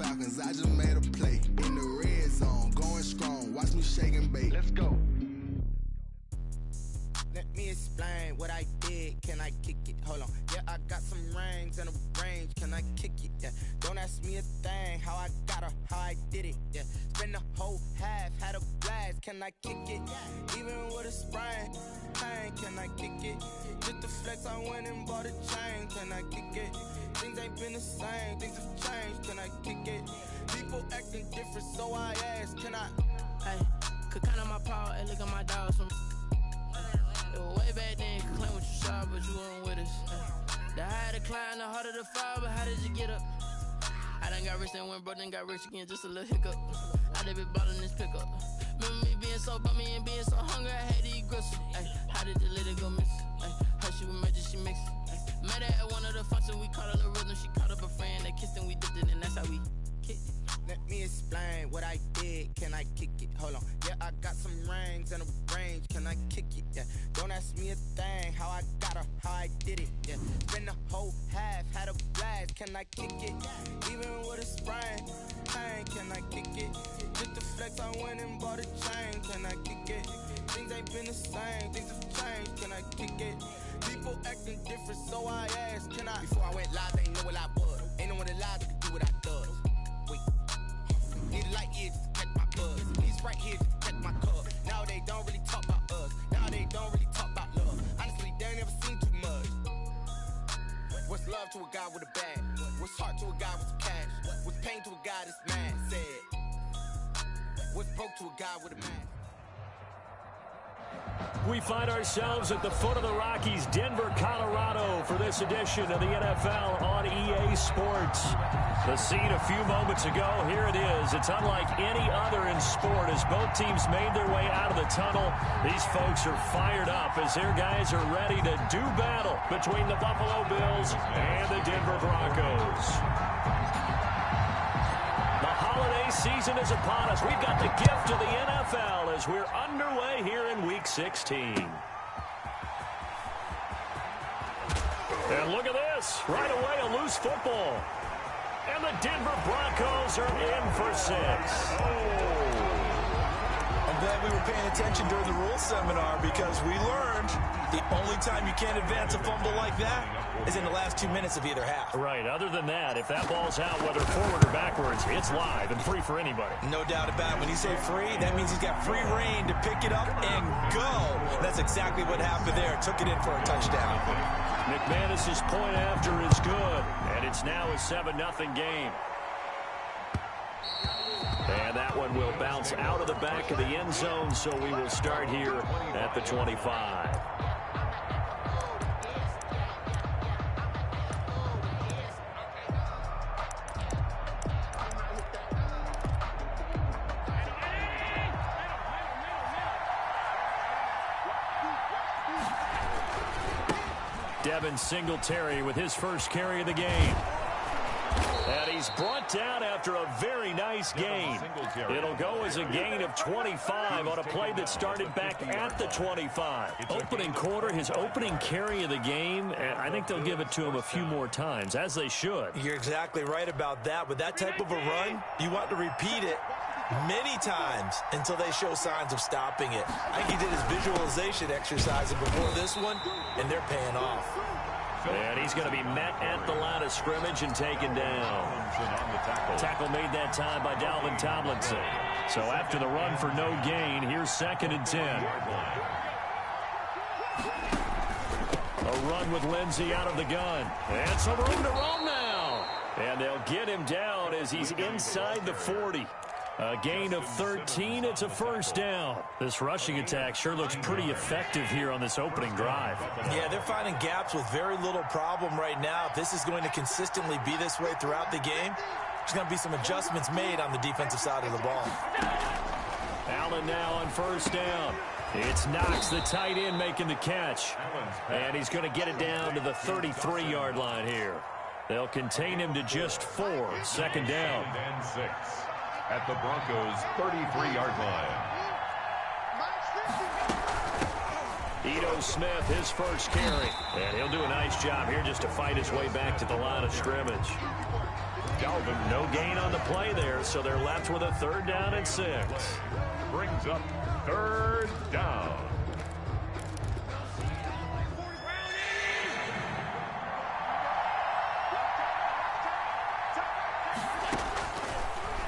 Falcons, I just made a play. In the red zone, going strong. Watch me shake and bake. Let's go. Let me explain what I did. Can I kick it? Hold on. Yeah, I got some rings and a range. Can I kick it? Yeah. Don't ask me a thing. How I got her, how I did it. Yeah. Spend the whole half, had a blast. Can I kick it? Even with a sprain. Pain, can I kick it? Just the flex, I went and bought a chain. Can I kick it? Things ain't been the same. Things have changed. Can I kick it? People acting different, so I ask. Can I? Hey, could count on my power and look at my dogs from. It was way back then, you could claim what you saw, but you weren't with us. The higher the climb, the harder the fall, but how did you get up? I done got rich, then went broke, then got rich again, just a little hiccup. I done been bought in this pickup. Remember me being so bummy and being so hungry, I had to eat gristle. Ay, how did the lady go miss? Her she was magic, she mixed. Met her at one of the functions, we caught a little rhythm, she caught up a friend, they kissed and we dipped it, and that's how we kicked it. Let me explain what I did. Can I kick it? Hold on. Yeah, I got some rings and a range. Can I kick it? Yeah. Don't ask me a thing. How I got her, how I did it. Yeah. Spend the whole half, had a blast. Can I kick it? Even with a sprain. Pain, can I kick it? Just the flex, I went and bought a chain. Can I kick it? Things ain't been the same. Things have changed. Can I kick it? People acting different, so I asked. Can I? Before I went live, they ain't know what I was. Ain't no one alive that could do what I does. Need a light years to catch my buzz. These right here to catch my cup. Now they don't really talk about us. Now they don't really talk about love. Honestly, they ain't never seen too much. What's love to a guy with a bag? What's heart to a guy with some cash? What's pain to a guy that's mad? Said. What's broke to a guy with a mask? We find ourselves at the foot of the Rockies, Denver, Colorado, for this edition of the NFL on EA Sports. The scene a few moments ago, here it is. It's unlike any other in sport as both teams made their way out of the tunnel. These folks are fired up as their guys are ready to do battle between the Buffalo Bills and the Denver Broncos. The holiday season is upon us. We've got the gift of the NFL as we're underway here in Week 16. And look at this. Right away, a loose football. And the Denver Broncos are in for 6. I'm glad we were paying attention during the rules seminar because we learned the only time you can't advance a fumble like that is in the last 2 minutes of either half. Right. Other than that, if that ball's out, whether forward or backwards, it's live and free for anybody. No doubt about it. When you say free, that means he's got free reign to pick it up and go. That's exactly what happened there. Took it in for a touchdown. McManus's point after is good, and it's now a 7-0 game. And that one will bounce out of the back of the end zone, so we will start here at the 25. Devin Singletary with his first carry of the game. And he's brought down after a very nice gain. It'll go as a gain of 25 on a play that started back at the 25. Opening quarter, his opening carry of the game, and I think they'll give it to him a few more times, as they should. You're exactly right about that. With that type of a run, you want to repeat it many times until they show signs of stopping it. I think he did his visualization exercise before this one, and they're paying off. And he's going to be met at the line of scrimmage and taken down. Tackle made that time by Dalvin Tomlinson. So after the run for no gain, here's 2nd and 10. A run with Lindsey out of the gun. And some room to roam now. And they'll get him down as he's inside the 40. A gain of 13. It's a first down. This rushing attack sure looks pretty effective here on this opening drive. Yeah, they're finding gaps with very little problem right now. If this is going to consistently be this way throughout the game, there's going to be some adjustments made on the defensive side of the ball. Allen now on first down. It's Knox, the tight end, making the catch. And he's going to get it down to the 33-yard line here. They'll contain him to just 4. 2nd down. And 6. At the Broncos' 33-yard line. Ito Smith, his first carry. And he'll do a nice job here just to fight his way back to the line of scrimmage. Dalvin. No gain on the play there, so they're left with a 3rd down and 6. Brings up 3rd down.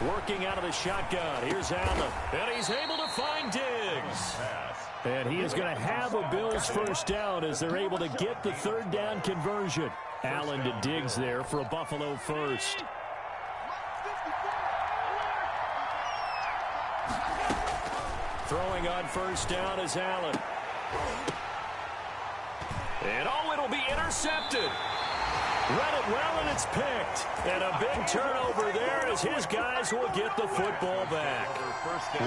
Working out of the shotgun. Here's Allen. And he's able to find Diggs. And he is going to have a Bills 1st down as they're able to get the 3rd down conversion. Allen to Diggs there for a Buffalo 1st. Throwing on 1st down is Allen. And it'll be intercepted. Read it well, and it's picked. And a big turnover there as his guys will get the football back.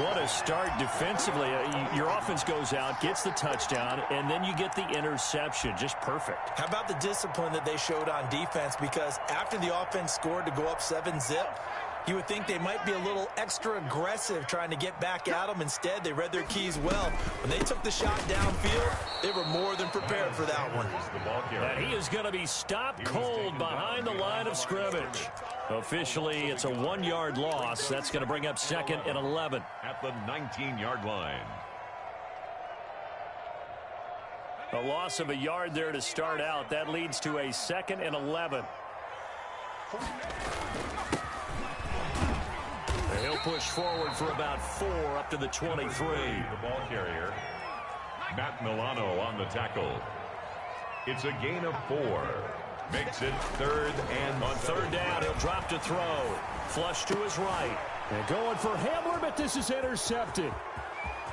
What a start defensively. Your offense goes out, gets the touchdown, and then you get the interception. Just perfect. How about the discipline that they showed on defense? Because after the offense scored to go up 7-zip, you would think they might be a little extra aggressive trying to get back at them. Instead, they read their keys well. When they took the shot downfield, they were more than prepared for that one. And he is going to be stopped cold behind the line of scrimmage. Officially, it's a 1-yard loss. That's going to bring up 2nd and 11. At the 19-yard line. A loss of a yard there to start out. That leads to a 2nd and 11. He'll push forward for about 4 up to the 23. The ball carrier, Matt Milano on the tackle. It's a gain of 4. Makes it 3rd and on 3rd down, he'll drop to throw. Flush to his right. And going for Hamler, but this is intercepted.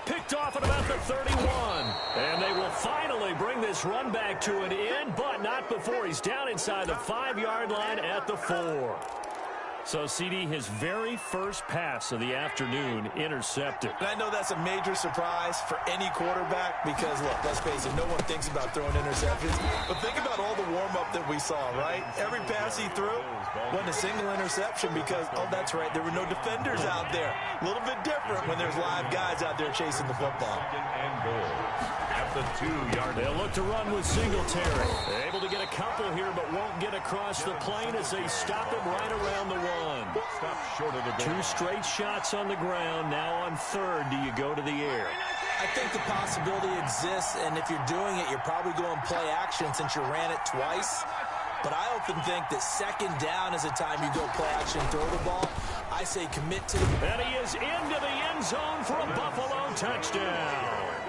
Picked off at about the 31. And they will finally bring this run back to an end, but not before he's down inside the 5-yard line at the 4. So, CD, his very first pass of the afternoon intercepted. And I know that's a major surprise for any quarterback because, look, let's face it, no one thinks about throwing interceptions. But think about all the warm-up that we saw, right? Every pass he threw wasn't a single interception because, oh, that's right, there were no defenders out there. A little bit different when there's live guys out there chasing the football. 2nd and goal. At the 2-yard line. They'll look to run with Singletary. They're able to get a couple here, but won't get across the plane as they stop him right around the 1. Stop short of the goal. 2 straight shots on the ground. Now on 3rd, do you go to the air? I think the possibility exists, and if you're doing it, you're probably going play action since you ran it twice. But I often think that 2nd down is a time you go play action, throw the ball. I say commit to the... And he is into the end zone for a Buffalo touchdown.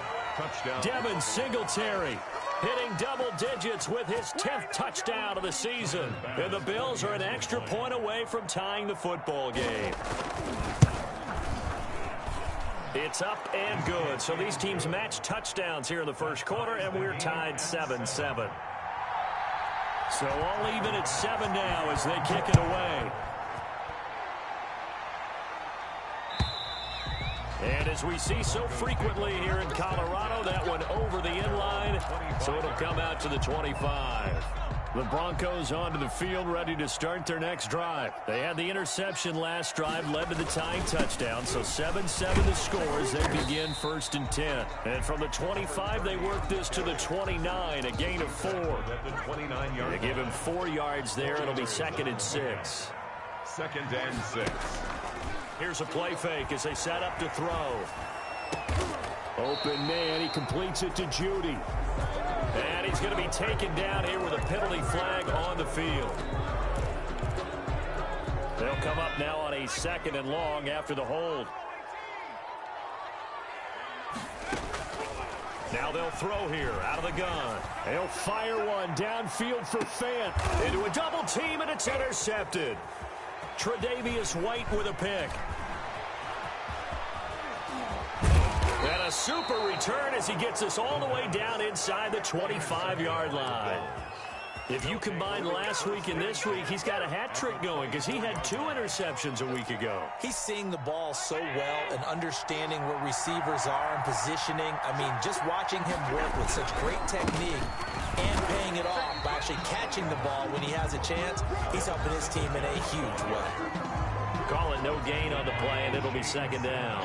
Devin Singletary hitting double digits with his 10th touchdown of the season. And the Bills are an extra point away from tying the football game. It's up and good. So these teams match touchdowns here in the 1st quarter, and we're tied 7-7. So all even at 7 now as they kick it away. And as we see so frequently here in Colorado, that one over the end line, so it'll come out to the 25. The Broncos onto the field, ready to start their next drive. They had the interception last drive, led to the tying touchdown, so 7-7 the score as they begin 1st and 10. And from the 25, they work this to the 29, a gain of 4. They give him 4 yards there. It'll be 2nd and 6. 2nd and 6. Here's a play fake as they set up to throw. Open man, he completes it to Judy. And he's going to be taken down here with a penalty flag on the field. They'll come up now on a 2nd and long after the hold. Now they'll throw here out of the gun. They'll fire one downfield for Fant. Into a double team, and it's intercepted. Tre'Davious White with a pick. And a super return as he gets us all the way down inside the 25-yard line. If you combine last week and this week, he's got a hat trick going because he had 2 interceptions a week ago. He's seeing the ball so well and understanding where receivers are and positioning. I mean, just watching him work with such great technique and paying it off by actually catching the ball when he has a chance, he's helping his team in a huge way. Call it no gain on the play, and it'll be 2nd down.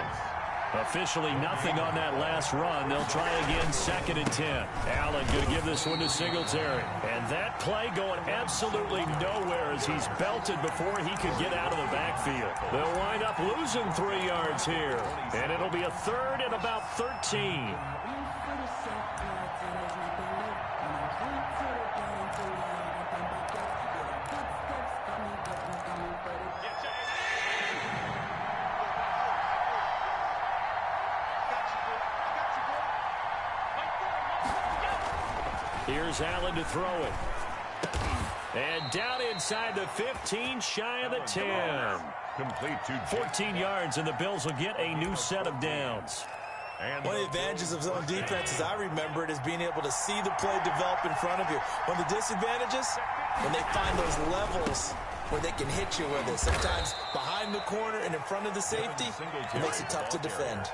Officially nothing on that last run. They'll try again, 2nd and 10. Allen going to give this one to Singletary. And that play going absolutely nowhere as he's belted before he could get out of the backfield. They'll wind up losing 3 yards here. And it'll be a 3rd and about 13. Here's Allen to throw it. And down inside the 15, shy of the 10. Complete to 14 yards, and the Bills will get a new set of downs. One of the advantages of zone defense, as I remember it, is being able to see the play develop in front of you. One of the disadvantages, when they find those levels where they can hit you with it. Sometimes behind the corner and in front of the safety, it makes it tough to defend.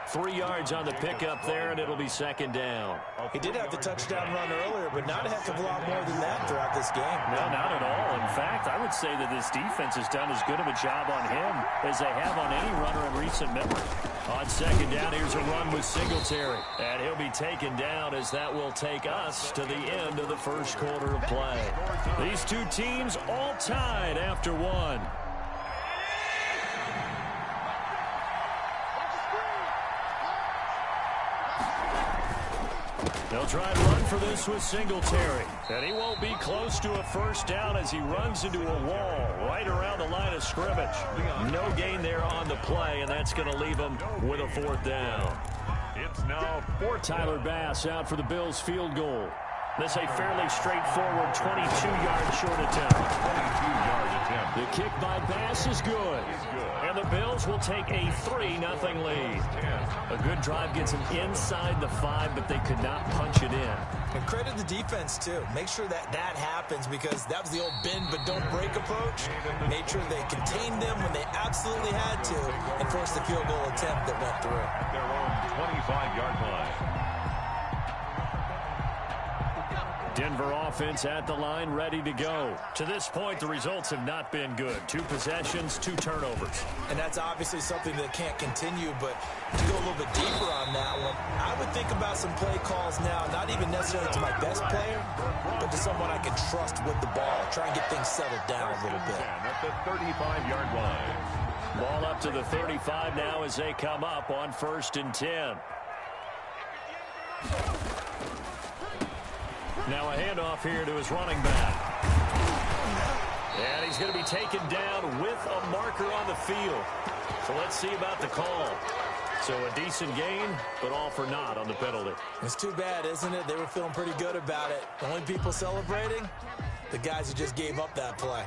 3 yards on the pickup there, and it'll be 2nd down. He did have the touchdown run earlier, but not a heck of a lot more than that throughout this game. No, not at all. In fact, I would say that this defense has done as good of a job on him as they have on any runner in recent memory. On 2nd down, here's a run with Singletary. And he'll be taken down as that will take us to the end of the first quarter of play. These two teams all tied after 1. They'll try and run for this with Singletary. And he won't be close to a first down as he runs into a wall right around the line of scrimmage. No gain there on the play, and that's going to leave him with a 4th down. It's now Tyler Bass out for the Bills field goal. This a fairly straightforward 22-yard short attempt. 22-yard attempt. The kick by Bass is good. And the Bills will take a 3-0 lead. A good drive gets them inside the 5, but they could not punch it in. And credit the defense, too. Make sure that happens, because that was the old bend but don't break approach. Made sure they contained them when they absolutely had to and forced the field goal attempt that went through. At their own 25-yard line. Denver offense at the line, ready to go. To this point, the results have not been good. 2 possessions, 2 turnovers. And that's obviously something that can't continue, but to go a little bit deeper on that one, I would think about some play calls now, not even necessarily to my best player, but to someone I can trust with the ball. Try and get things settled down a little bit. At the 35-yard line. Ball up to the 35 now as they come up on 1st and 10. Now a handoff here to his running back. And he's going to be taken down with a marker on the field. So let's see about the call. So a decent gain, but all for naught on the penalty. It's too bad, isn't it? They were feeling pretty good about it. The only people celebrating, the guys who just gave up that play.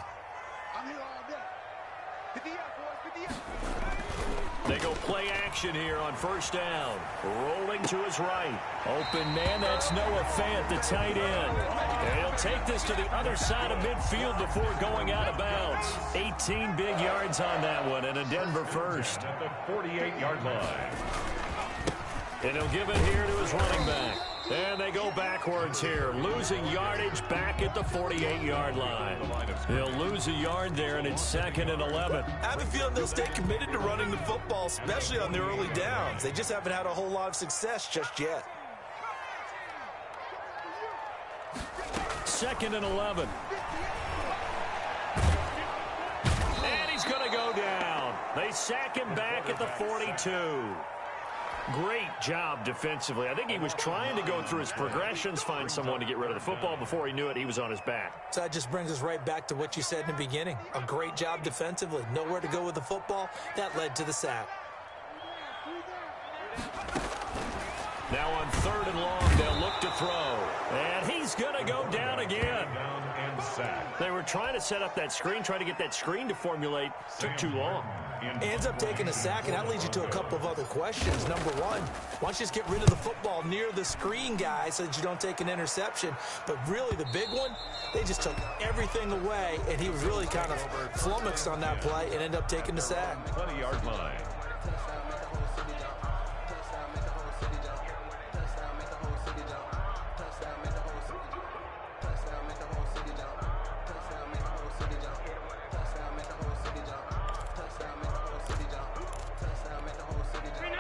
They go play action here on 1st down. Rolling to his right. Open man, that's Noah Fant, the tight end. And he'll take this to the other side of midfield before going out of bounds. 18 big yards on that one, and a Denver first. At the 48-yard line. And he'll give it here to his running back. And they go backwards here, losing yardage back at the 48-yard line. They'll lose a yard there, and it's 2nd and 11. I have a feeling they'll stay committed to running the football, especially on their early downs. They just haven't had a whole lot of success just yet. 2nd and 11. And he's going to go down. They sack him back at the 42. Great job defensively. I think he was trying to go through his progressions, find someone to get rid of the football. Before he knew it, he was on his back. So that just brings us right back to what you said in the beginning. A great job defensively. Nowhere to go with the football. That led to the sack. Now on 3rd and long, they'll look to throw. And he's going to go down again. Down and sack. They were trying to set up that screen, trying to get that screen to formulate. Took too long. Ends up taking a sack, and that leads you to a couple of other questions. Number one, why don't you just get rid of the football near the screen guy so that you don't take an interception? But really, the big one, they just took everything away, and he was really kind of flummoxed on that play and ended up taking the sack. 20-yard line.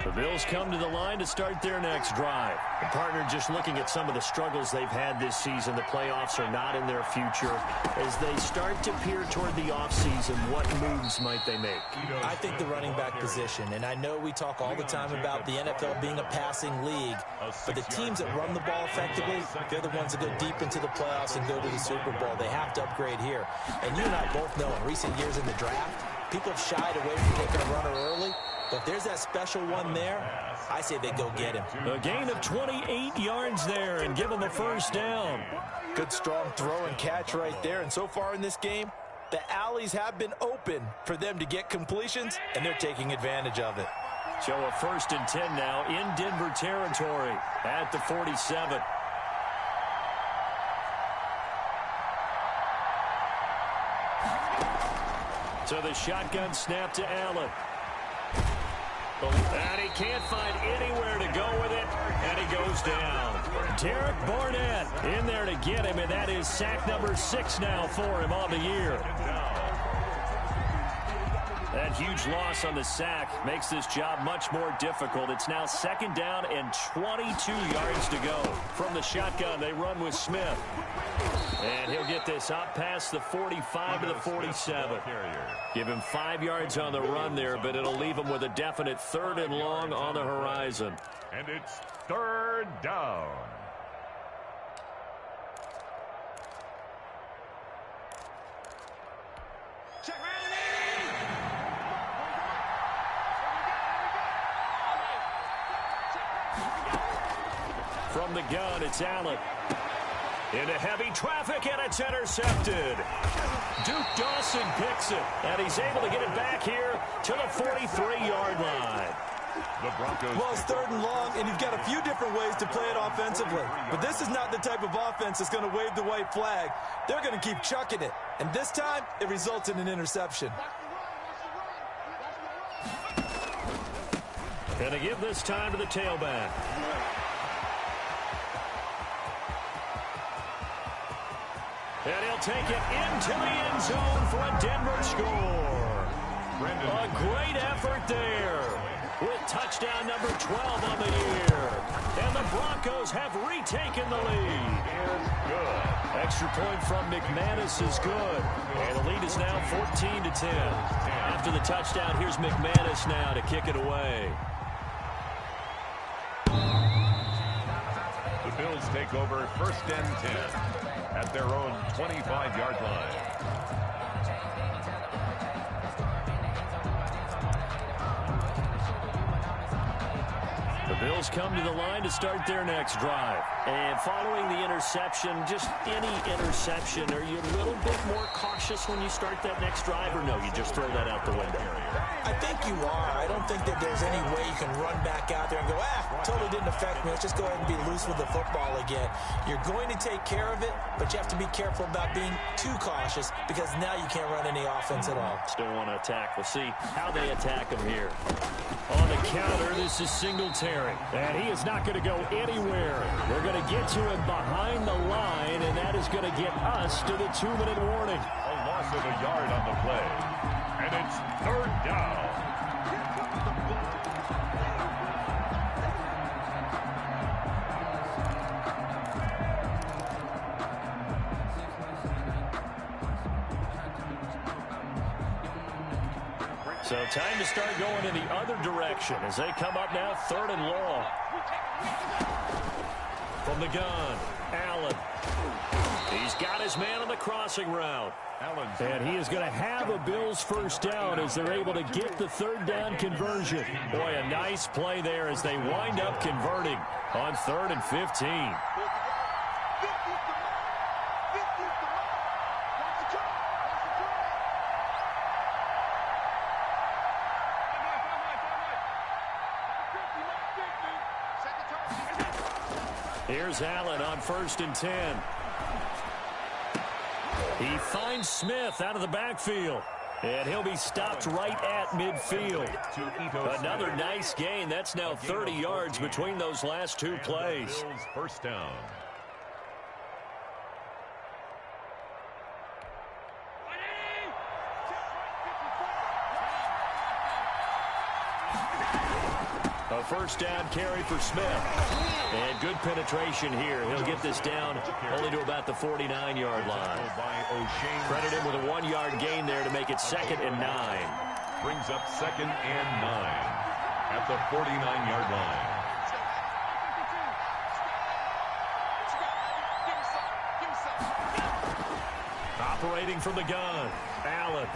The Bills come to the line to start their next drive. The partner, just looking at some of the struggles they've had this season, the playoffs are not in their future. As they start to peer toward the offseason, what moves might they make? I think the running back position, and I know we talk all the time about the NFL being a passing league, but the teams that run the ball effectively, they're the ones that go deep into the playoffs and go to the Super Bowl. They have to upgrade here. And you and I both know in recent years in the draft, people have shied away from taking a runner early. But if there's that special one there, I say they go get him. A gain of 28 yards there and give him the first down. Good strong throw and catch right there. And so far in this game, the alleys have been open for them to get completions, and they're taking advantage of it. So a 1st and 10 now in Denver territory at the 47. So the shotgun snap to Allen. And he can't find anywhere to go with it, and he goes down. Derek Barnett in there to get him, and that is sack number 6 now for him on the year. That huge loss on the sack makes this job much more difficult. It's now 2nd down and 22 yards to go. From the shotgun, they run with Smith. And he'll get this up past the 45 to the 47. Give him 5 yards on the run there, but it'll leave him with a definite 3rd and long on the horizon. And it's 3rd down. From the gun, it's Allen. Into heavy traffic, and it's intercepted. Duke Dawson picks it, and he's able to get it back here to the 43-yard line. The Broncos. Well, it's 3rd and long, and you've got a few different ways to play it offensively. But this is not the type of offense that's going to wave the white flag. They're going to keep chucking it. And this time, it results in an interception. Gonna give this time to the tailback. And he'll take it into the end zone for a Denver score. A great effort there with touchdown number 12 on the year. And the Broncos have retaken the lead. Extra point from McManus is good. And the lead is now 14-10. After the touchdown, here's McManus now to kick it away. The Bills take over 1st and 10 at their own 25-yard line. The Bills come to the line to start their next drive. And following the interception, just any interception, are you a little bit more cautious when you start that next drive, or no, you just throw that out the window? I think you are. I don't think that there's any way you can run back out there and go, totally didn't affect me. Let's just go ahead and be loose with the football again. You're going to take care of it, but you have to be careful about being too cautious because now you can't run any offense at all. Still want to attack. We'll see how they attack him here. On the counter, this is Singletary. And he is not going to go anywhere. They're going to get to him behind the line, and that is going to get us to the 2-minute warning. A loss of a yard on the play. And it's 3rd down. So time to start going in the other direction as they come up now 3rd and long. From the gun, Allen. He's got his man on the crossing route. And he is going to have a Bills 1st down as they're able to get the 3rd down conversion. Boy, a nice play there as they wind up converting on 3rd and 15. Here's Allen on 1st and 10. He finds Smith out of the backfield. And he'll be stopped right at midfield. Another nice gain. That's now 30 yards between those last 2 plays. 1st down. A first down carry for Smith. And good penetration here. He'll get this down only to about the 49-yard line. Credit him with a 1-yard gain there to make it 2nd and 9. Brings up 2nd and 9 at the 49-yard line. Operating from the gun, Allen.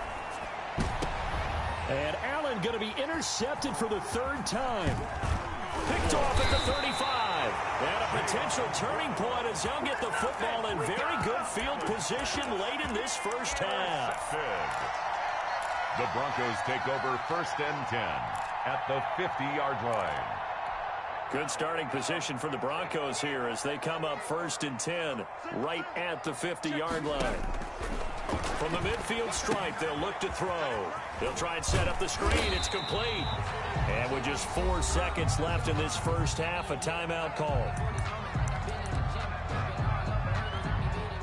And Allen going to be intercepted for the 3rd time. Picked off at the 35. And a potential turning point as he'll get the football in very good field position late in this first half. The Broncos take over 1st and 10 at the 50-yard line. Good starting position for the Broncos here as they come up 1st and 10 right at the 50-yard line. From the midfield stripe, they'll look to throw. They'll try and set up the screen. It's complete. And with just 4 seconds left in this first half, a timeout call.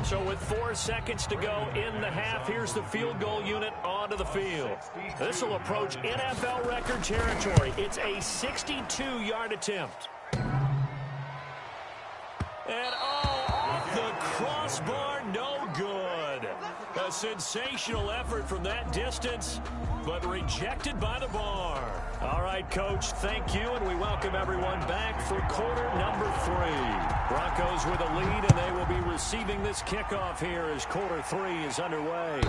So with 4 seconds to go in the half, here's the field goal unit onto the field. This will approach NFL record territory. It's a 62-yard attempt. And off the crossbar, no good. A sensational effort from that distance, but rejected by the bar. All right, Coach, thank you, and we welcome everyone back for quarter number 3. Broncos with a lead, and they will be receiving this kickoff here as quarter 3 is underway.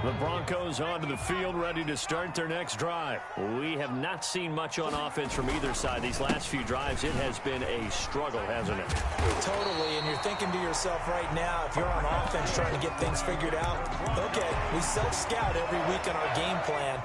The Broncos onto the field, ready to start their next drive. We have not seen much on offense from either side. These last few drives, it has been a struggle, hasn't it? Totally, and you're thinking to yourself right now, if you're on offense trying to get things figured out, okay, we self-scout every week on our game plan.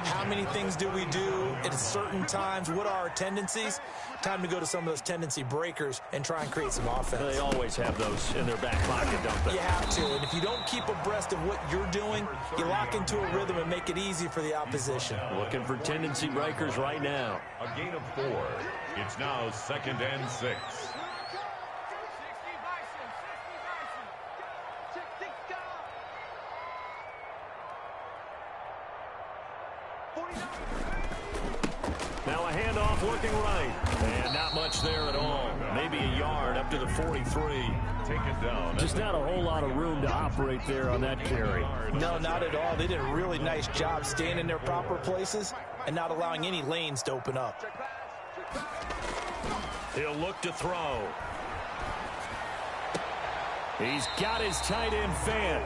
How many things do we do at certain times? What are our tendencies? Time to go to some of those tendency breakers and try and create some offense. They always have those in their back pocket, don't they? You have to, and if you don't keep abreast of what you're doing, you lock into a rhythm and make it easy for the opposition. Looking for tendency breakers right now. A gain of 4. It's now 2nd and 6. Now a handoff looking right. And not much there at all. Maybe a yard up to the 43. Taken down. Just not a whole lot of room to operate there on that carry. No, not at all. They did a really nice job staying in their proper places and not allowing any lanes to open up. He'll look to throw. He's got his tight end fan.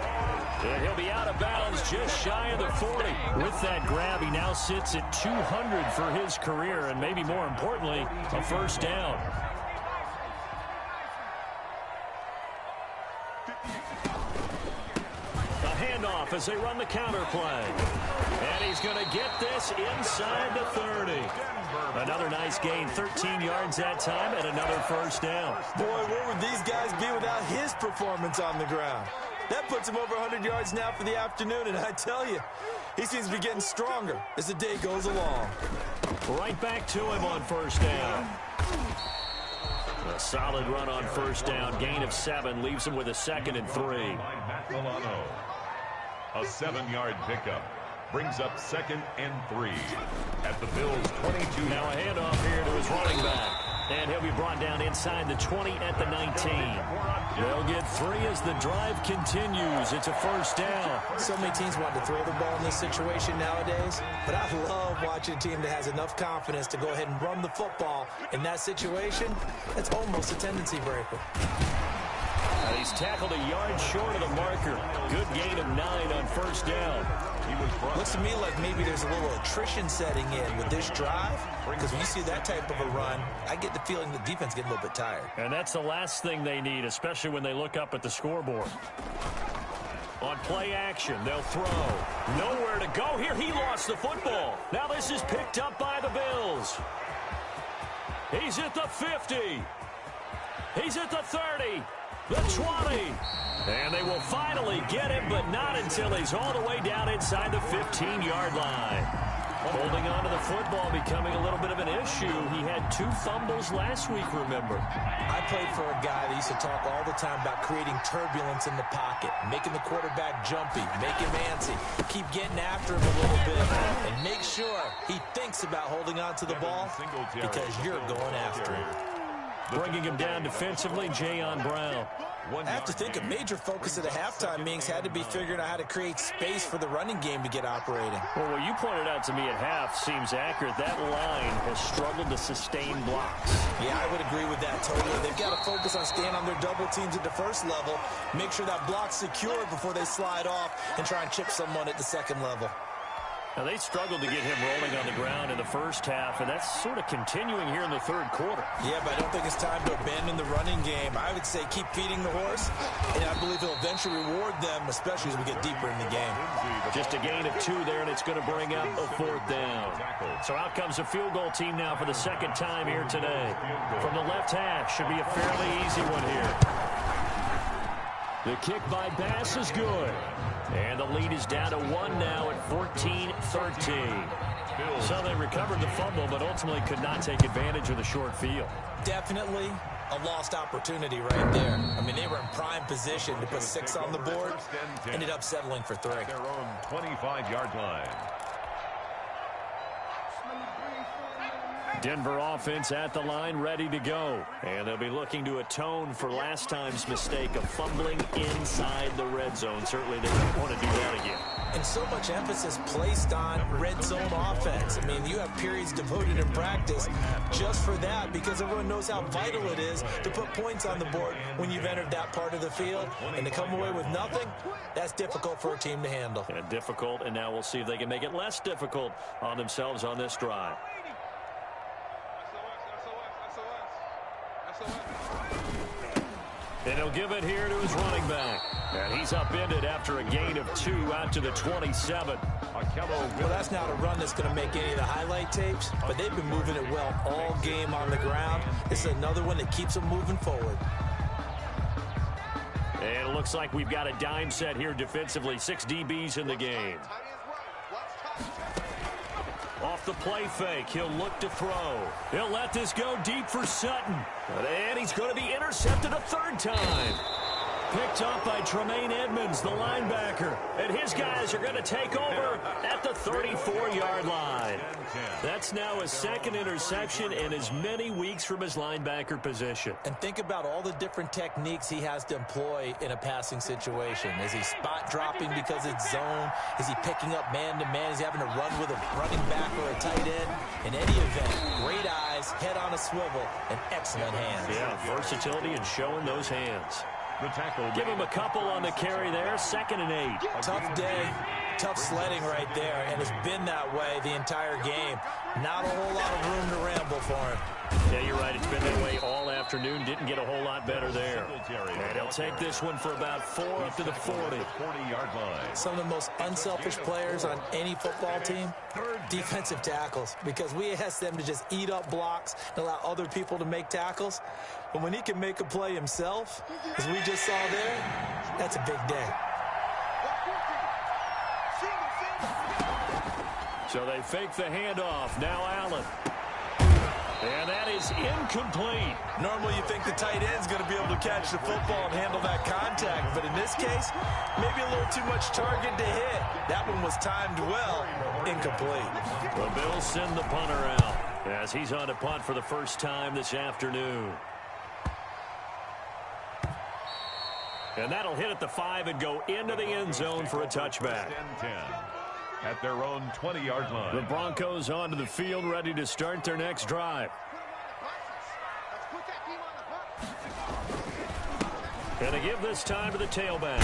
And he'll be out of bounds just shy of the 40. With that grab, he now sits at 200 for his career, and maybe more importantly, a first down. The handoff as they run the counter play. And he's going to get this inside the 30. Another nice gain, 13 yards that time, and another first down. Boy, where would these guys be without his performance on the ground? That puts him over 100 yards now for the afternoon, and I tell you, he seems to be getting stronger as the day goes along. Right back to him on first down. A solid run on first down. Gain of 7 leaves him with a 2nd and 3. Matt Milano. A 7-yard pickup. Brings up 2nd and 3 at the Bills' 22. Now a handoff here to his running back. And he'll be brought down inside the 20 at the 19. They'll get 3 as the drive continues. It's a first down. So many teams want to throw the ball in this situation nowadays, but I love watching a team that has enough confidence to go ahead and run the football. In that situation, it's almost a tendency breaker. He's tackled a yard short of the marker. Good gain of 9 on first down. Looks to me like maybe there's a little attrition setting in with this drive, because when you see that type of a run, I get the feeling the defense getting a little bit tired. And that's the last thing they need, especially when they look up at the scoreboard. On play action, they'll throw. Nowhere to go here. He lost the football. Now this is picked up by the Bills. He's at the 50. He's at the 30. The 20. And they will finally get him, but not until he's all the way down inside the 15-yard line. Holding on to the football becoming a little bit of an issue. He had 2 fumbles last week, remember. I played for a guy that used to talk all the time about creating turbulence in the pocket, making the quarterback jumpy, make him antsy, keep getting after him a little bit, and make sure he thinks about holding on to the ball because you're going after him. Bringing him down defensively, Jayon Brown. I have to think a major focus of the halftime meetings had to be figuring out how to create space for the running game to get operating. Well, what you pointed out to me at half seems accurate. That line has struggled to sustain blocks. Yeah, I would agree with that totally. They've got to focus on staying on their double teams at the first level, make sure that block's secure before they slide off and try and chip someone at the second level. Now, they struggled to get him rolling on the ground in the first half, and that's sort of continuing here in the third quarter. Yeah, but I don't think it's time to abandon the running game. I would say keep feeding the horse, and I believe he'll eventually reward them, especially as we get deeper in the game. Just a gain of 2 there, and it's going to bring up a 4th down. So out comes a field goal team now for the second time here today. From the left hash, should be a fairly easy one here. The kick by Bass is good. And the lead is down to 1 now at 14-13. So they recovered the fumble, but ultimately could not take advantage of the short field. Definitely a lost opportunity right there. I mean, they were in prime position to put 6 on the board, ended up settling for 3. Their own 25-yard line. Denver offense at the line, ready to go. And they'll be looking to atone for last time's mistake of fumbling inside the red zone. Certainly they don't want to do that again. And so much emphasis placed on red zone offense. I mean, you have periods devoted in practice just for that because everyone knows how vital it is to put points on the board when you've entered that part of the field. And to come away with nothing, that's difficult for a team to handle. Yeah, difficult, and now we'll see if they can make it less difficult on themselves on this drive. And he'll give it here to his running back. And he's upended after a gain of 2 out to the 27. Well, that's not a run that's going to make any of the highlight tapes, but they've been moving it well all game on the ground. This is another one that keeps them moving forward. And it looks like we've got a dime set here defensively. 6 DBs in the game. Off the play fake, he'll look to throw. He'll let this go deep for Sutton. And he's going to be intercepted a 3rd time. Picked up by Tremaine Edmonds, the linebacker. And his guys are going to take over at the 34-yard line. That's now his 2nd interception in as many weeks from his linebacker position. And think about all the different techniques he has to employ in a passing situation. Is he spot dropping because it's zone? Is he picking up man-to-man? Is he having to run with a running back or a tight end? In any event, great eyes, head on a swivel, and excellent hands. Yeah, versatility and showing those hands. The tackle. Give him a couple on the carry there. 2nd and 8. Tough day, tough sledding right there, and it's been that way the entire game. Not a whole lot of room to ramble for him. Yeah, you're right. It's been that way all afternoon. Didn't get a whole lot better there. And he'll take this one for about 4 up to the 40. 40-yard line. Some of the most unselfish players on any football team, defensive tackles, because we ask them to just eat up blocks and allow other people to make tackles. But when he can make a play himself, as we just saw there, that's a big day. So they fake the handoff. Now Allen. And that is incomplete. Normally you think the tight end's going to be able to catch the football and handle that contact. But in this case, maybe a little too much target to hit. That one was timed well. Incomplete. The Bills send the punter out as he's on to punt for the first time this afternoon. And that'll hit at the 5 and go into the end zone for a touchback. 10-10 at their own 20-yard line. The Broncos onto the field, ready to start their next drive. And they give this time to the tailback.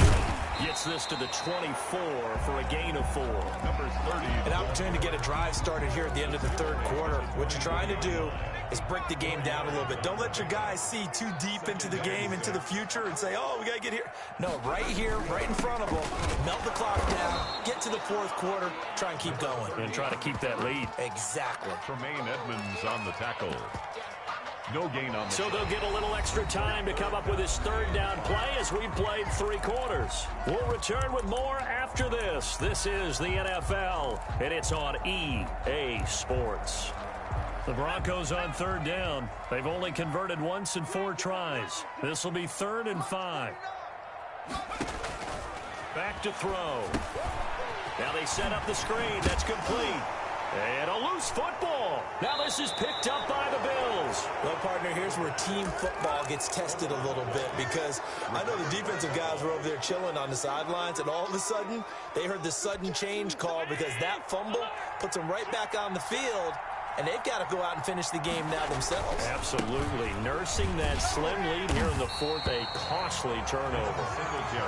Gets this to the 24 for a gain of 4. Number 30. An opportunity to get a drive started here at the end of the 3rd quarter. What you're trying to do is break the game down a little bit. Don't let your guys see too deep into the game, into the future, and say, oh, we got to get here. No, right here, right in front of them. Melt the clock down, get to the 4th quarter, try and keep going. And try to keep that lead. Exactly. Tremaine Edmonds on the tackle. No gain on the So they'll get a little extra time to come up with his third down play as we played 3 quarters. We'll return with more after this. This is the NFL, and it's on EA Sports. The Broncos on 3rd down. They've only converted once in 4 tries. This will be 3rd and 5. Back to throw. Now they set up the screen. That's complete. And a loose football. Now this is picked up by the Bills. Well, partner, here's where team football gets tested a little bit, because I know the defensive guys were over there chilling on the sidelines, and all of a sudden they heard the sudden change call because that fumble puts them right back on the field, and they've got to go out and finish the game now themselves. Absolutely. Nursing that slim lead here in the 4th, a costly turnover.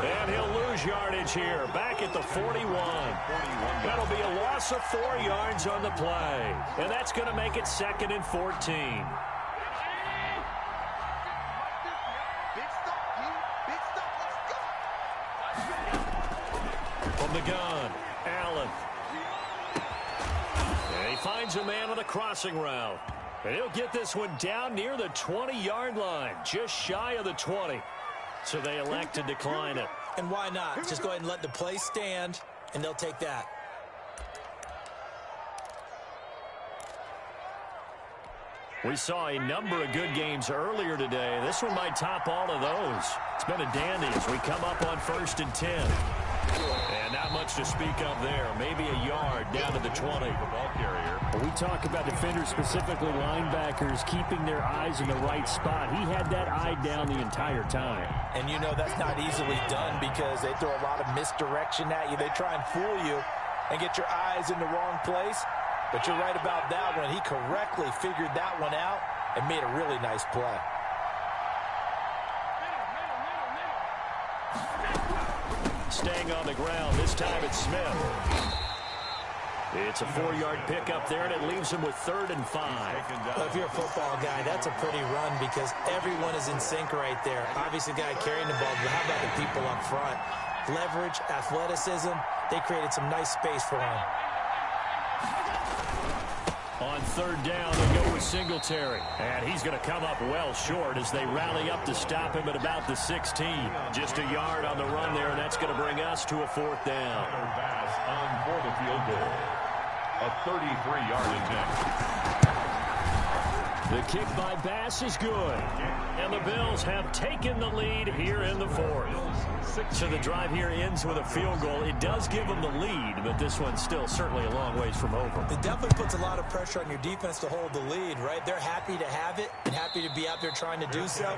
And he'll lose yardage here, back at the 41. That'll be a loss of 4 yards on the play. And that's going to make it 2nd and 14. From the gun, Allen. And he finds a man on the crossing route. And he'll get this one down near the 20-yard line, just shy of the 20. So they elect to decline it. And why not? Just go ahead and let the play stand, and they'll take that. We saw a number of good games earlier today. This one might top all of those. It's been a dandy as we come up on 1st and 10. And not much to speak of there. Maybe a yard down to the 20. The ball carrier. We talk about defenders, specifically linebackers, keeping their eyes in the right spot. He had that eye down the entire time. And you know that's not easily done because they throw a lot of misdirection at you. They try and fool you and get your eyes in the wrong place. But you're right about that one. He correctly figured that one out and made a really nice play. Staying on the ground, this time it's Smith. It's a 4-yard pickup there, and it leaves him with 3rd and 5. Well, if you're a football guy, that's a pretty run because everyone is in sync right there. Obviously, the guy carrying the ball, but how about the people up front? Leverage, athleticism, they created some nice space for him. On 3rd down, they go with Singletary. And he's going to come up well short as they rally up to stop him at about the 16. Just a yard on the run there, and that's going to bring us to a 4th down. Pass on for the field goal. A 33-yard attempt. The kick by Bass is good. And the Bills have taken the lead here in the 4th. So the drive here ends with a field goal. It does give them the lead, but this one's still certainly a long ways from over. It definitely puts a lot of pressure on your defense to hold the lead, right? They're happy to have it and happy to be out there trying to do so.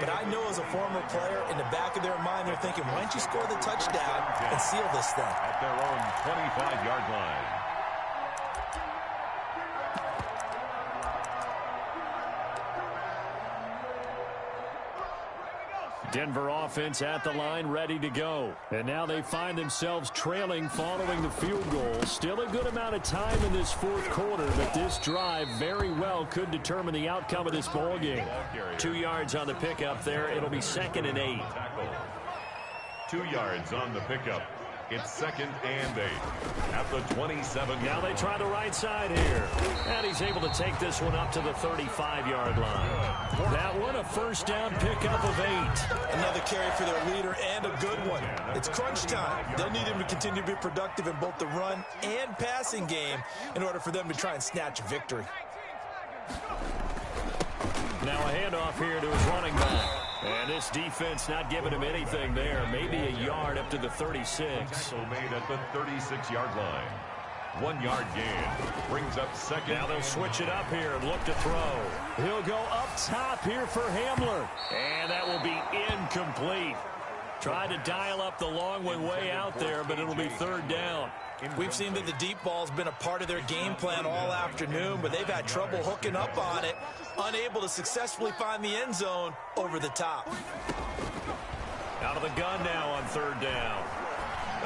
But I know as a former player, in the back of their mind, they're thinking, why don't you score the touchdown and seal this thing? At their own 25-yard line. Denver offense at the line, ready to go. And now they find themselves trailing following the field goal. Still a good amount of time in this 4th quarter, but this drive very well could determine the outcome of this ball game. 2 yards on the pickup there. It'll be 2nd and 8. 2 yards on the pickup. It's 2nd and 8 at the 27. Now they try the right side here. And he's able to take this one up to the 35-yard line. That one, a 1st down pickup of 8. Another carry for their leader and a good one. It's crunch time. They'll need him to continue to be productive in both the run and passing game in order for them to try and snatch a victory. Now a handoff here to his running back. And this defense not giving him anything there. Maybe a yard up to the 36. Tackle made at the 36-yard line. 1 yard gain. Brings up 2nd. Now they'll switch it up here and look to throw. He'll go up top here for Hamler. And that will be incomplete. Tried to dial up the long one way out there, but it'll be 3rd down. We've seen that the deep ball's been a part of their game plan all afternoon, but they've had trouble hooking up on it, unable to successfully find the end zone over the top. Out of the gun now on 3rd down.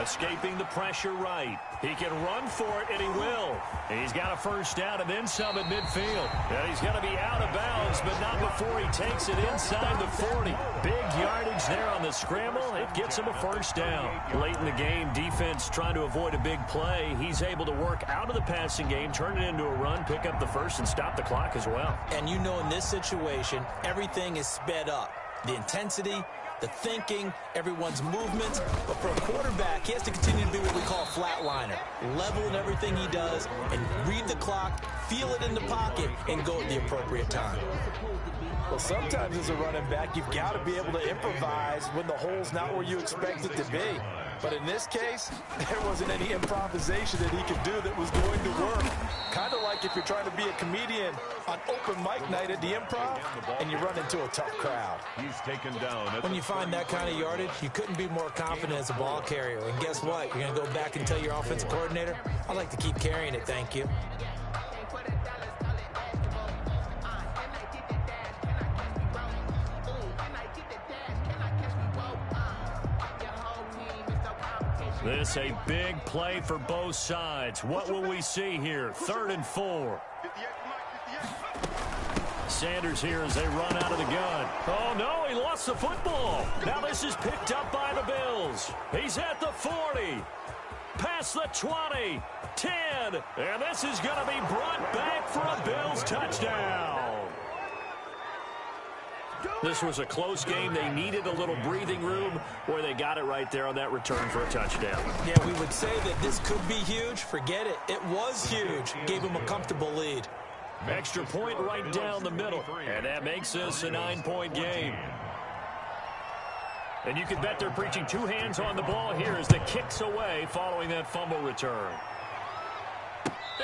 Escaping the pressure right. He can run for it, and he will. He's got a first down and then some at midfield. And he's going to be out of bounds, but not before he takes it inside the 40. Big yardage there on the scramble. It gets him a first down. Late in the game, defense trying to avoid a big play. He's able to work out of the passing game, turn it into a run, pick up the first, and stop the clock as well. And you know in this situation, everything is sped up. The intensity, the thinking, everyone's movements. But for a quarterback, he has to continue to be what we call a flatliner. Level in everything he does and read the clock, feel it in the pocket, and go at the appropriate time. Well, sometimes as a running back, you've got to be able to improvise when the hole's not where you expect it to be. But in this case, there wasn't any improvisation that he could do that was going to work. Kind of like if you're trying to be a comedian on open mic night at the Improv and you run into a tough crowd. He's taken down. When you find that kind of yardage, you couldn't be more confident as a ball carrier. And guess what? You're going to go back and tell your offensive coordinator, I'd like to keep carrying it, thank you. This a big play for both sides. What will we see here? 3rd and 4. Sanders here as they run out of the gun. Oh, no, he lost the football. Now this is picked up by the Bills. He's at the 40. Past the 20. 10. And this is going to be brought back for a Bills touchdown. This was a close game. They needed a little breathing room, where they got it right there on that return for a touchdown. Yeah, we would say that this could be huge. Forget it. It was huge. Gave them a comfortable lead. Extra point right down the middle. And that makes this a 9-point game. And you can bet they're preaching 2 hands on the ball here as the kick's away following that fumble return.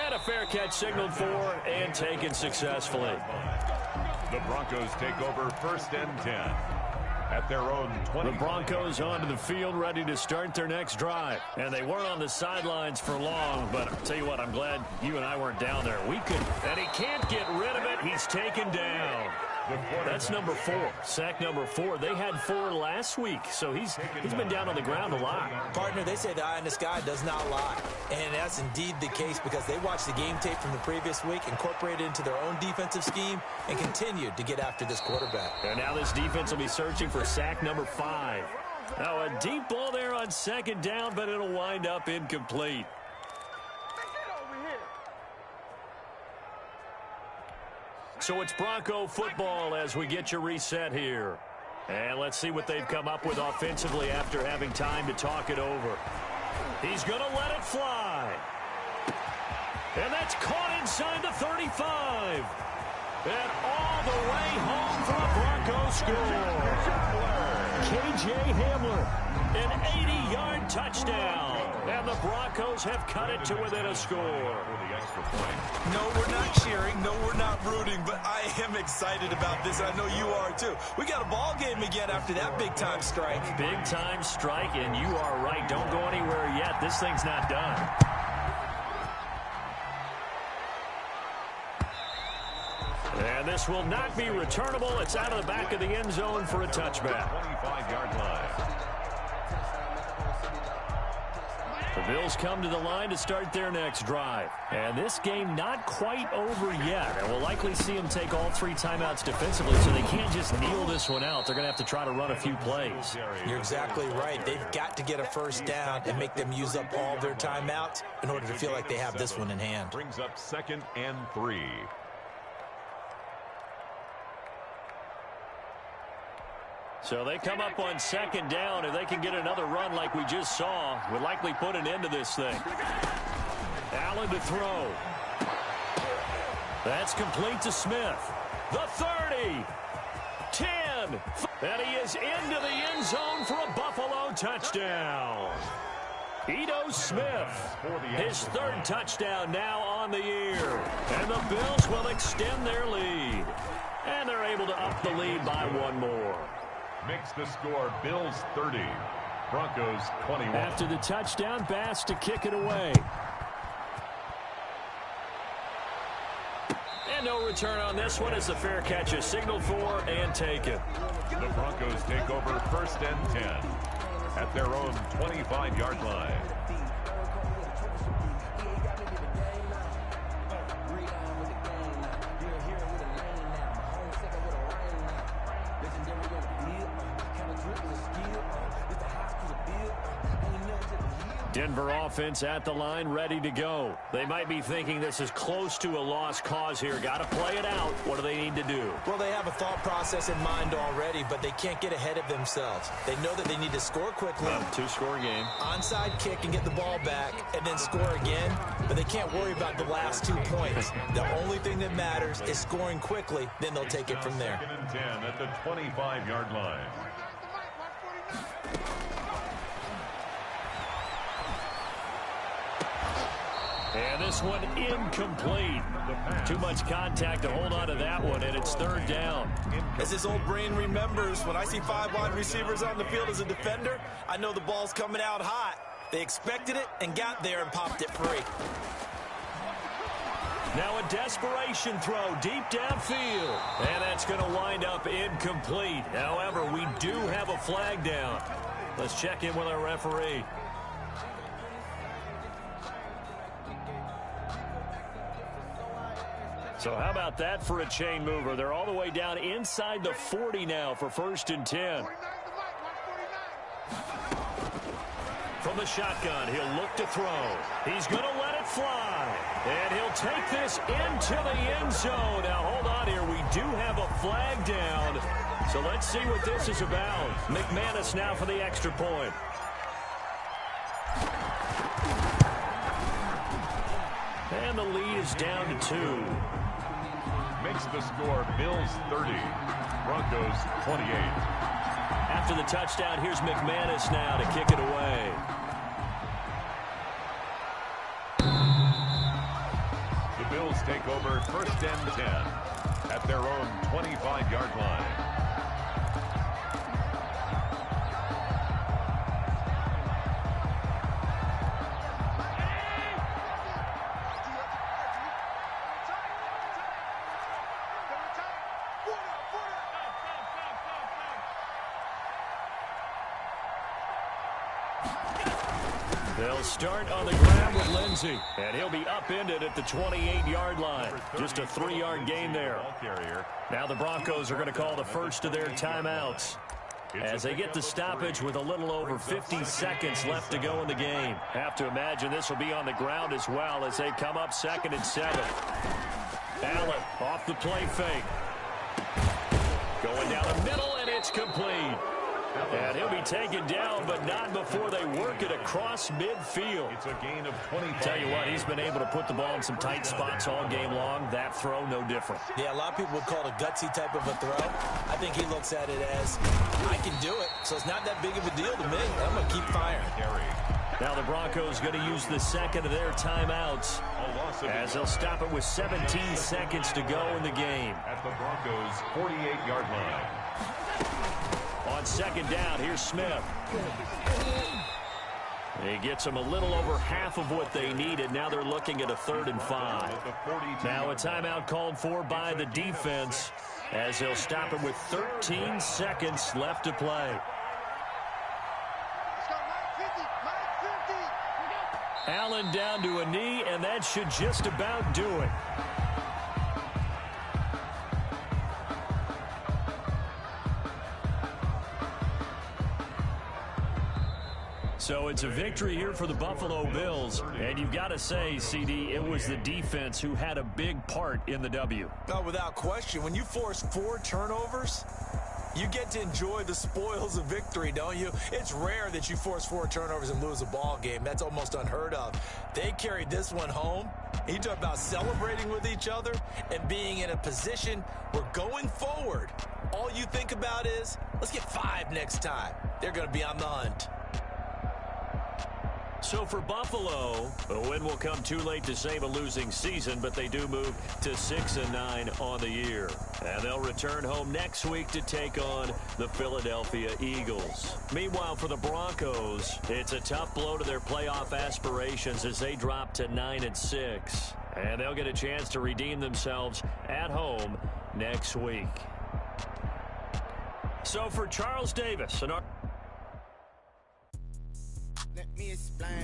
And a fair catch signaled for and taken successfully. The Broncos take over 1st and 10 at their own 20. The Broncos onto the field, ready to start their next drive. And they weren't on the sidelines for long, but I'll tell you what, I'm glad you and I weren't down there. We could, and he can't get rid of it. He's taken down. That's number 4, sack number 4. They had 4 last week, so he's been down on the ground a lot. Partner, they say the eye in the sky does not lie. And that's indeed the case because they watched the game tape from the previous week, incorporated it into their own defensive scheme, and continued to get after this quarterback. And now this defense will be searching for sack number 5. Now a deep ball there on 2nd down, but it'll wind up incomplete. So it's Bronco football as we get you reset here. And let's see what they've come up with offensively after having time to talk it over. He's going to let it fly. And that's caught inside the 35. And all the way home for a Bronco score. K.J. Hamler, an 80-yard touchdown. And the Broncos have cut it to within a score. No, we're not cheering. No, we're not rooting. But I am excited about this. I know you are, too. We got a ball game again after that big-time strike. Big-time strike, and you are right. Don't go anywhere yet. This thing's not done. And this will not be returnable. It's out of the back of the end zone for a touchback. 25-yard line. The Bills come to the line to start their next drive. And this game not quite over yet. And we'll likely see them take all 3 timeouts defensively, so they can't just kneel this one out. They're going to have to try to run a few plays. You're exactly right. They've got to get a first down and make them use up all their timeouts in order to feel like they have this one in hand. Brings up 2nd and 3. So they come up on 2nd down. If they can get another run like we just saw, would likely put an end to this thing. Allen to throw. That's complete to Smith. The 30. 10. And he is into the end zone for a Buffalo touchdown. Ito Smith, his 3rd touchdown now on the year. And the Bills will extend their lead. And they're able to up the lead by 1 more. Makes the score Bills 30, Broncos 21. After the touchdown, Bass to kick it away. And no return on this one as the fair catch is signaled for and taken. The Broncos take over 1st and 10. at their own 25-yard line. Denver offense at the line, ready to go. They might be thinking this is close to a lost cause here. Got to play it out. What do they need to do? Well, they have a thought process in mind already, but they can't get ahead of themselves. They know that they need to score quickly. Two-score game. Onside kick and get the ball back, and then score again. But they can't worry about the last 2 points. The only thing that matters is scoring quickly. Then they'll take it from there. 2nd and 10 at the 25-yard line. And this one incomplete. Too much contact to hold on to that one, and it's 3rd down. As his old brain remembers, when I see 5 wide receivers on the field as a defender, I know the ball's coming out hot. They expected it and got there and popped it free. Now a desperation throw deep downfield. And that's going to wind up incomplete. However, we do have a flag down. Let's check in with our referee. So how about that for a chain mover? They're all the way down inside the 40 now for 1st and 10. From the shotgun, he'll look to throw. He's going to let it fly. And he'll take this into the end zone. Now, hold on here. We do have a flag down. So let's see what this is about. McManus now for the extra point. And the lead is down to 2. Makes the score Bills 30, Broncos 28. After the touchdown, here's McManus now to kick it away. The Bills take over 1st and 10 at their own 25-yard line. They'll start on the ground with Lindsey, and he'll be upended at the 28-yard line. Just a 3-yard gain there. Now the Broncos are going to call the first of their timeouts as they get the stoppage with a little over 50 seconds left to go in the game. Have to imagine this will be on the ground as well as they come up 2nd and 7. Allen off the play fake. Going down the middle, and it's complete. And he'll be taken down, but not before they work it across midfield. It's a gain of 25. Tell you what, he's been able to put the ball in some tight spots all game long. That throw, no different. Yeah, a lot of people would call it a gutsy type of a throw. I think he looks at it as, I can do it, so it's not that big of a deal to me. I'm going to keep firing. Now the Broncos going to use the 2nd of their timeouts as they'll stop it with 17 seconds to go in the game. At the Broncos' 48-yard line. On 2nd down, here's Smith. He gets them a little over half of what they needed. Now they're looking at a 3rd and 5. Now a timeout called for by the defense as they'll stop it with 13 seconds left to play. Allen down to a knee, and that should just about do it. So it's a victory here for the Buffalo Bills. And you've got to say, CD, it was the defense who had a big part in the W. Oh, without question. When you force 4 turnovers, you get to enjoy the spoils of victory, don't you? It's rare that you force 4 turnovers and lose a ball game. That's almost unheard of. They carried this one home. You talk about celebrating with each other and being in a position where going forward, all you think about is, let's get 5 next time. They're going to be on the hunt. So for Buffalo, a win will come too late to save a losing season, but they do move to 6-9 on the year. And they'll return home next week to take on the Philadelphia Eagles. Meanwhile, for the Broncos, it's a tough blow to their playoff aspirations as they drop to 9-6. And they'll get a chance to redeem themselves at home next week. So for Charles Davis, Let me explain.